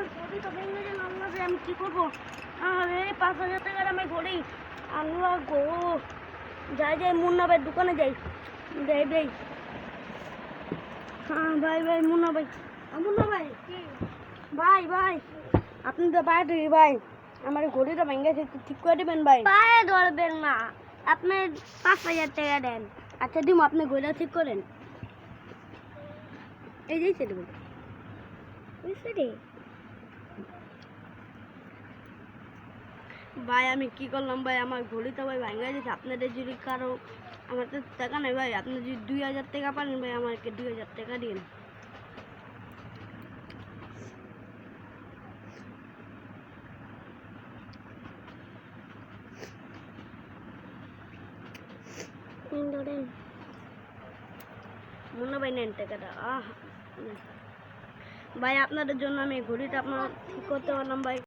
আমার ঘড়ি তো ভেঙে গেল, আল্লাহ রে আমি কি করবো? আরে 5,000 টাকার আমি ঘড়ি, আল্লাহ গো। যাই যাই মুন্না ভাই দোকানে যাই, যাই ভাই। হ্যাঁ ভাই ভাই মুন্না ভাই, মুন্না ভাই কি ভাই ভাই আপনি তো বাইরে ভাই, আমার ঘড়িটা ভেঙে গেছে, একটু ঠিক করে দেবেন ভাই। পায়ে ধরবেন না, আপনি 5,000 টাকা দেন। আচ্ছা দিম, আপনি ঘড়িটা ঠিক করেন। এই যে দেবেন ভাই। আমি কি করলাম ভাই, আমার ঘড়িটা ভাই ভাঙা গেছে। আপনাদের যদি কারো, আমার তো টাকা নেই ভাই, আপনি যদি 2,000 টাকা পারেন ভাই আমাকে 2,000 টাকা দিন। মনে ভাই নেন টাকাটা। ভাই আপনাদের জন্য আমি ঘড়িটা আপনার ঠিক করতে পারলাম ভাই।